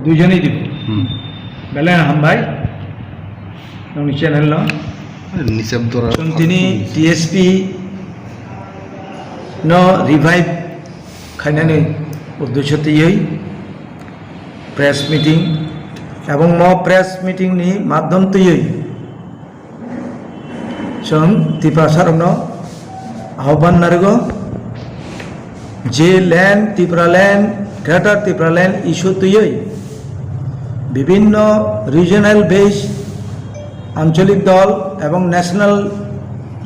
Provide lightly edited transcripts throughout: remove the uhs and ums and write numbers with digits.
দুইজনেই দিব বেলে হামবাই ননি চ্যানেল ন নিশব্দরা তিনি টিএসপি ন রিভাইভ খাইনানি উদ্দেশ্য তৈরি প্রেস মিটিং এবং প্রেস মিটিং नि माध्यम तैयै जों त्रिपुरा सारनो आह्वान नारगो जे land Tripura land greater Tripura land issue तैयै विभिन्न रिजनल बेस आंचलिक दल एवं नेशनल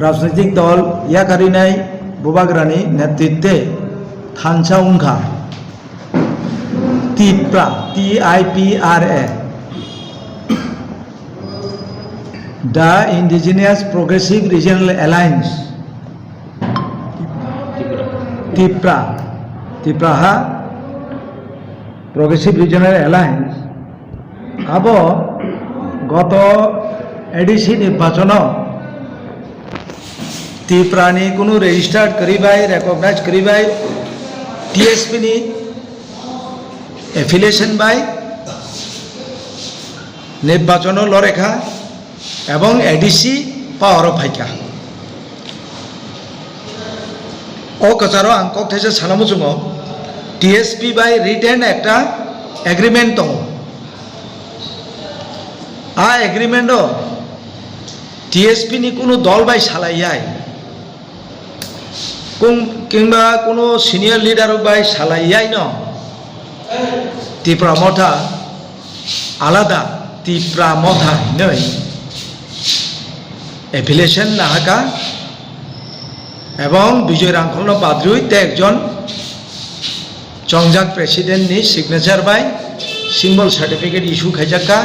राजनीतिक दल याकारिनाय बुबाग्रानि नेतृत्वे थानसा उंखा TIPRA TIPRA The Indigenous Progressive Regional Alliance TIPRA ha Progressive Regional Alliance abo goto ADC নির্বাচন TIPRA ni কোনো রেজিস্টার্ড করিবাই রেকগনাইজ করিবাই TSP ni এফিলিয়েশন বাই নির্বাচন লরেখা এবং এডিসি পাওয়ার ফাইকা ও কাছারো আংকক থেসে সানামুচুঙ টিএসপি বাই রিটেন একটা এগ্রিমেন্ট দङ आ एग्रीमेंट टीएसपी नि कोनो दल बाय सालाइयाय किंबा कोनो सिनियर लीडर बाय सालाइयाय न त्रिपुरा मथा आलादा त्रिपुरा मथा नै एफिलिएशन नाहाका एवं विजय रांखल बाद्रुई ते एकजन चंगजाक प्रेसिडेंट नि सिगनेचार बाय सिम्बल सार्टिफिकेट इश्यू खाइजाका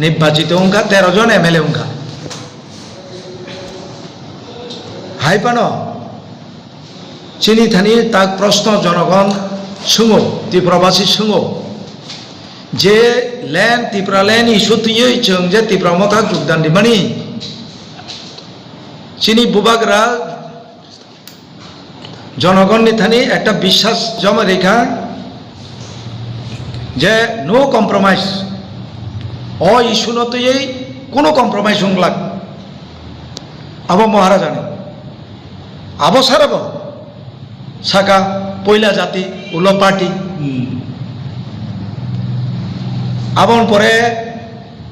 निर्वाचित उंखा 13 जन एमएलए उंखा हाइपानो चिनी थानी ताक प्रश्न जनगण सुङो त्रिपुराबासी सुङो जे लैंड त्रिपुरा लैंड इश्यू तुयै जों जे त्रिपुरा मथा जुगदान दिमानि चिनी बुबाग्रा जनगण नि थानी एकटा विश्वास जमा रेखा जे नो कम्प्रोमाइज ओ इश्यू न तुयै कोनो कम्प्रोमाइज होंगलाक आबो महाराजानि आबो साराबो साका पयला जाति उलो पार्टी आबन परे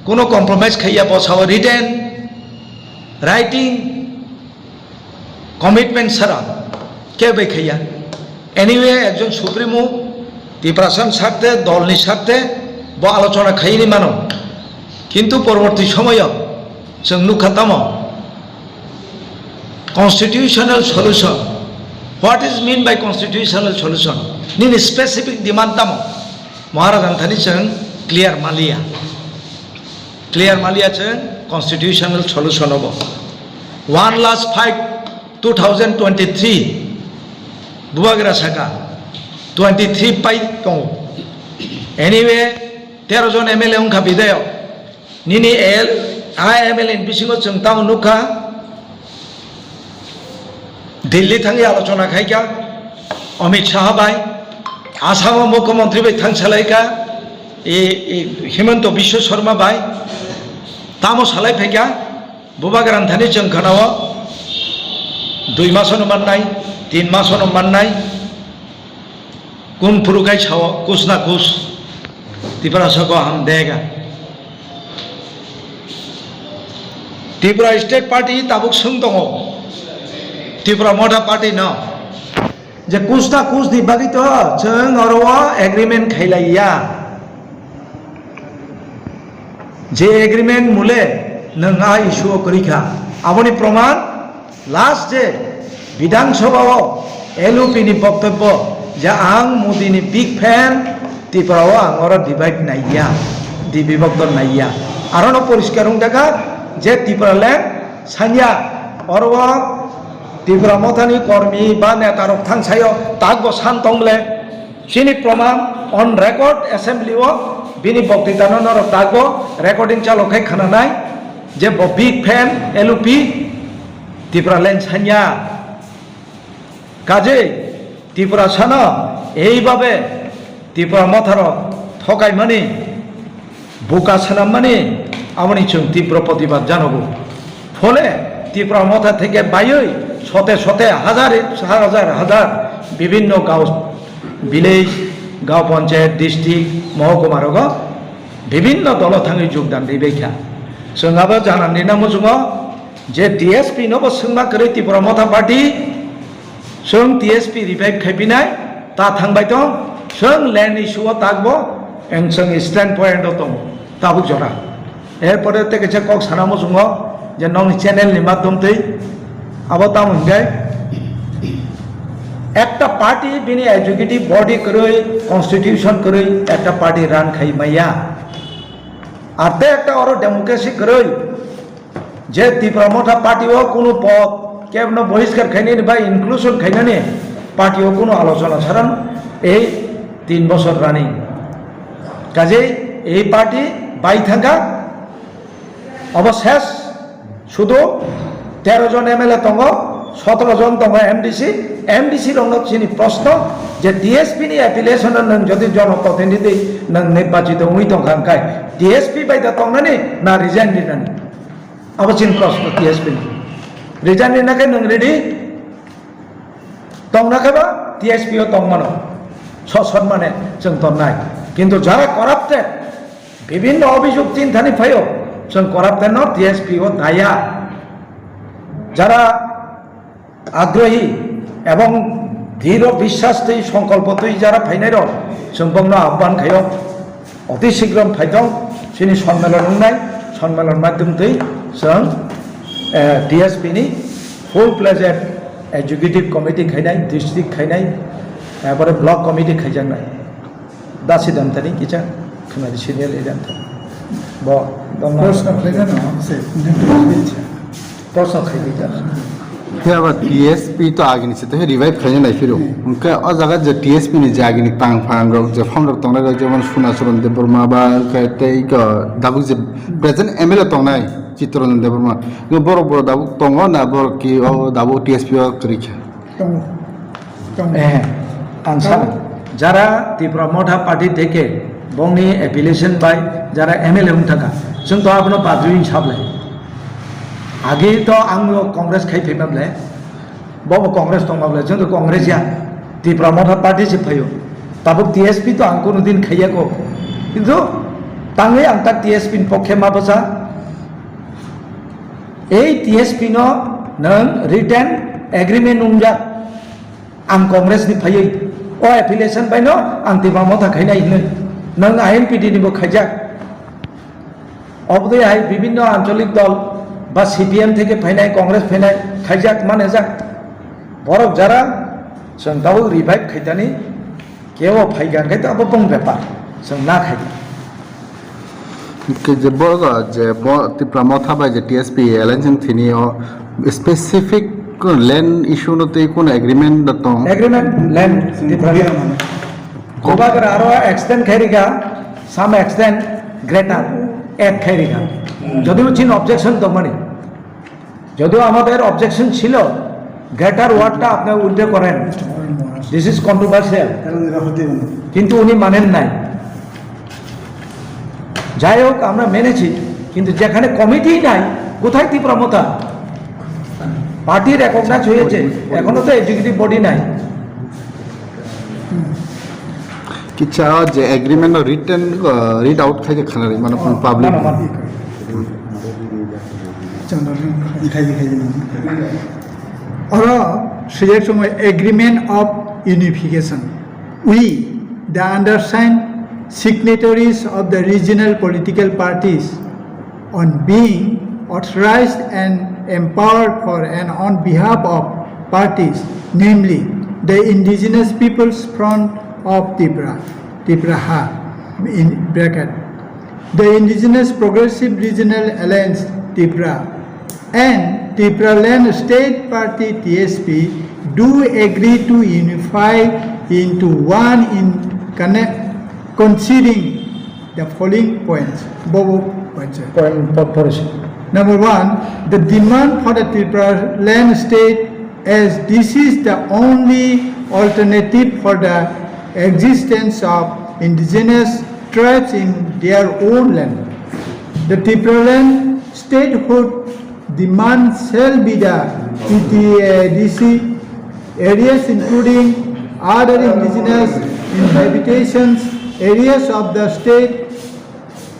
कोनो कम्प्रोमाइज खाइया बसाव रिटेन राइटिंग कमिटमेंट सारा के बै खाइया एनिवे एकजन सुप्रीमो त्रिपुरासन सार्थे दलनि सार्थे ब आलोचना खाइनि मानो किन्तु परवर्ती समय जों नुखाताम constitutional solution what is mean by constitutional solution निन स्पेसिफिक डिमांड ताम महाराजान थानी जों क्लियर मालिया जों कन्स्टिट्यूशनल सल्यूशन हबो वन लास्ट फाइट 2023 बुबाग्रा साका 23 पाई दङ एनिवे 13 जन एमएलए उंखा बिदाय निनी एमएलए बिसिङो जों ताव नुखा दिल्ली थांगी आलोचना खाइका अमित शाह बाय आसाम मुख्यमंत्री बाय थांसालायका हिमंत विश्व शर्मा बाय तामो सालाय फैका बुबाग्रान थानी जों खानाव 2 मासनो माननाय 3 मासनो माननाय कुन फुरुखाय छाव कुछ ना कुछ त्रिपुरा सको हम देगा त्रिपुरा स्टेट पार्टी ताबुक सुं दङ त्रिपुरा मथा पार्टी न जे कुछ ना कुछ दिबागि तो जों अरवा एग्रीमेंट खाइलाइया जे एग्रीमेंट मुले नङा इश्यू करिखा आबनि प्रमाण लास्ट जे विधानसभा एलओपी नि बक्तव्य जे आं मोदी नि बिग फैन त्रिपुराव आं और डिवाइड नाइया दिबिभक्त नाइया आरो न परिष्कार उंदाका जे त्रिपुरा लैंड सान्या अरवा त्रिपुरा मथानि कर्मी बा नेतारक थांसायो ताकबो सानतंगले सिनि प्रमाण ऑन रेकॉर्ड असेंबली ओ बिनि बक्तृता नर ताकबो रेकॉर्डिंग चालुखाय खानानाय जे big fan LOP Tripura land सान्या काजे त्रिपुरा सानो এইভাবে त्रिपुरा मथार ঠকাইমানি বোকা সালামমানি আমনি जों তীব্র প্রতিবাদ জানাবো ফলে ত্রিপুরা মথা থেকে বাইরে শতে শতে হাজার বিভিন্ন গাঁও ভিলেজ গাঁও পঞ্চায়েত ডিস্ট্রিক্ট মহকুমার বিভিন্ন দল थाङै যোগদান दैबायखा जोंहाबो जानानै नांगौ जोङो जे TSP नबो सोंमा करै ত্রিপুরা मथा पार्टी जों TSP रिभाइभ खायफिनाय ता थांबाय दं जों ল্যান্ড इस्युआव तागबो एं जों स्टैंड पॉइंट दं ताबुक जरा एरपरे ते केसे कक सानामो जोङो जे नंनि चैनल नि माध्यमयै आबो ता मोनगाय একটা পার্টি বিনি এক্সিকিউটিভ বডি করে কনস্টিটিউশন করে একটা পার্টি রান খাই মাইয়া আর তে একটা আরো ডেমোক্রেসি করে যে ত্রিপুরা মথা পার্টিও কোনো পদ কেবল বহিষ্কার খাইনি বা ইনক্লুশন খাইনানি পার্টিও কোনো আলোচনা ছাড়ান এই 3 বছর রানিং কাজেই এই পার্টি বাই থাকা অবশেষ শুধু 13 জন এমএলএ তঙ্গ 17 জন তঙ্গ এমডিসি রংচিনি প্রশ্ন যে টিএসপি নি অ্যাপিলেশন নং যদি জনপ্রতিনিধি নং নির্বাচিত উই তংখানকাই টিএসপি বাইদা তংনানি না রিজাইন দিনানি অবচিন প্রশ্ন টিএসপি রিজাইন দিনাকে নং রেডি তংনাকেবা টিএসপিও তংমানো সসম্মানে जों তংনাই কিন্তু যারা করাপ্টেড বিভিন্ন অভিযোগ চিন্তানি ফাইও जों করাপ্টেড ন টিএসপিও দায়া যারা আগ্রহী এবং দৃঢ় বিশ্বাসতেই সংকল্পতেই যারা ফাইনাই রং जोंबंनो आह्वान खायो अति शीघ्र फाइदं सिनि सम्मेलन होनाय सम्मेलन माध्यमतै जों टीएसपी नि फुल प्लेजेड एग्जीक्यूटिव कमिटी खाइनाय डिस्ट्रिक्ट खाइनाय एबारे ब्लक कमिटी खाइजानाय दा सिद्धान्तनि किचा खनारि सिनियर एजेन्ट ब प्रश्न खाइजानो से प्रश्न खाइजा फिर अब TSP तो आगे नहीं तो रिवाइव खाने नहीं फिर उनका और जगह जो TSP ने जागे नहीं पांग पांग रोक जो फॉर्म रोक तोंगना रोक जो मन सुना सुरन दे बर्मा बा कहते ही का दाबुक जो प्रेजेंट MLA तोंगनाई चित्रों दे बर्मा जो बरो बरो दाबुक तोंगो ना बरो की ओ दाबुक TSP और करिके आंसार जरा त्रिपुरा मथा पार्टी देखे बंगनी एफिलिएशन बाय जरा MLA उनथाका जों तो आपनो बाजुइन साबलाय आगे तो आंगो कांग्रेस खाइफेमाब्ले बबो कांग्रेस दंबाब्ले जों तो कांग्रेसया त्रिपुरा मथा पार्टी से फैयो ताबो टीएसपी तो आंको दिन खाइयाको किन्तु तांगै आं ता टीएसपी पक्षे माबसा ए टीएसपी नो नों रिटेन एग्रीमेंट उंजा आं कांग्रेस नि फैयो ओ एफिलिएशन बायनो आं त्रिपुरा मथा खाइनाय हिनो नों आईएनपीडी निबो खाइजा अबदे हाय विभिन्न आंचलिक दल বা সিপিএম থেকে ফাইনাই কংগ্রেস ফাইনাই খাইজাক মানে যাক বরক যারা जों दाउ रिभाइव खाइदानि केव फाइगान खाइदा अब बंग बेपार जों ना खाइदा के जे बगा जे बो त्रिपुरा मथा बाय जे TSP एलायंस थिनि स्पेसिफिक लैंड इशू नते कोन एग्रीमेंट दतो एग्रीमेंट लैंड त्रिपुरा गोबागर आरो एक्सटेंड खाइरिगा साम एक्सटेंड ग्रेटर एड खाइरिगा যদিও চিন অবজেকশন তো মানে যদিও আমাদের অবজেকশন ছিল গ্রেটার ওয়ার্ডটা আপনি উল্লেখ করেন দিস ইজ কন্ট্রোভার্সিয়াল কিন্তু উনি মানেন নাই যাই হোক আমরা মেনেছি কিন্তু যেখানে কমিটি নাই কোথায় ত্রিপুরা মথা পার্টি রেকগনাইজ হয়েছে এখনো তো এক্সিকিউটিভ বডি নাই कि चाहो जे एग्रीमेंट और रिटर्न रीड आउट खाइ खानारि माने पब्लिक और सुजेक समय agreement of unification we the undersigned signatories of the regional political parties on being authorized and empowered for and on behalf of parties namely the indigenous peoples front of TIPRA in bracket the indigenous progressive regional alliance TIPRA and TIPRA Land State Party TSP do agree to unify into one in conceding the following points. Number one, the demand for the TIPRA Land State as this is the only alternative for the existence of indigenous tribes in their own land. The TIPRA land statehood demand shall be the PTDC areas including other indigenous inhabitations areas of the state.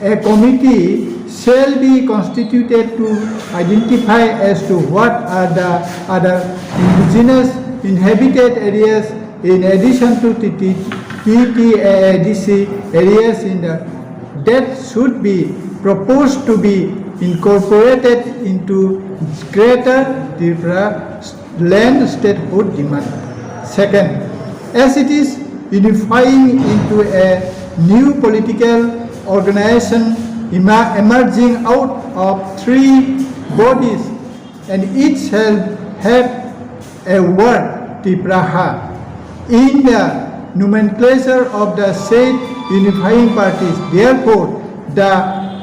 A committee shall be constituted to identify as to what are the other indigenous inhabited areas in addition to PTDC areas in the that should be proposed to be incorporated into Greater TIPRA land statehood demand. Second, as it is unifying into a new political organization emerging out of three bodies and each shall have a word TIPRA in the nomenclature of the said unifying parties. Therefore, the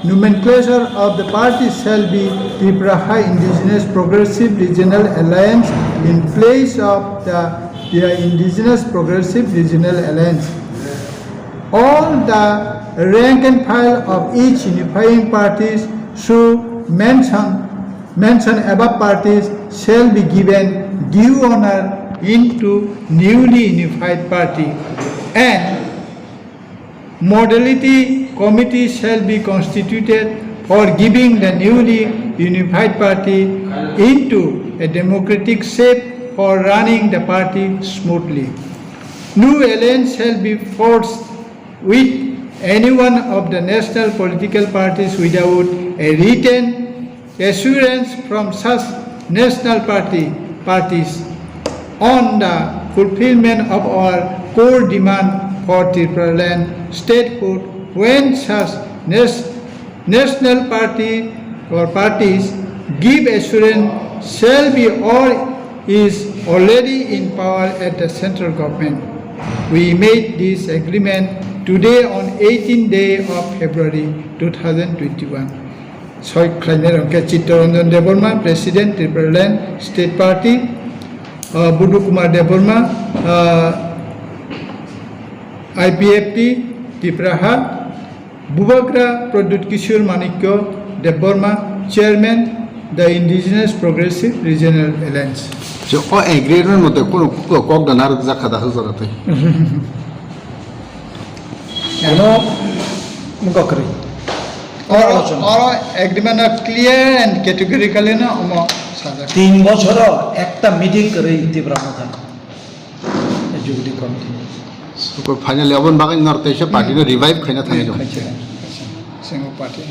nomenclature of the parties shall be TIPRA Indigenous Progressive Regional Alliance in place of the Indigenous Progressive Regional Alliance. All the rank and file of each unifying parties should mention above parties shall be given due honor into newly unified party, and modality committee shall be constituted for giving the newly unified party into a democratic shape for running the party smoothly. No alliance shall be forced with any one of the national political parties without a written assurance from such national parties on the fulfillment of our core demand for TIPRA land statehood. When such national party or parties give assurance shall be or is already in power at the central government. We made this agreement today on 18th day of February 2021. Soy Khwnaima Chittaranjan Deborma, President, TIPRA Land State Party, Budu Kumar Deborma, IPFT, TIPRA, Bubagra Pradut Kishore Manikyo Deborma, Chairman, the Indigenous Progressive Regional Alliance. So, all agreement with the Kok Danar Zakada Hazarate. Ano mengkokri. All agreement are clear and categorically na omo saja. 3 বছর একটা meeting করে Tipra Motha executive committee So, finally, Abon Bagan North Asia Party revive Khwnaima. Single party.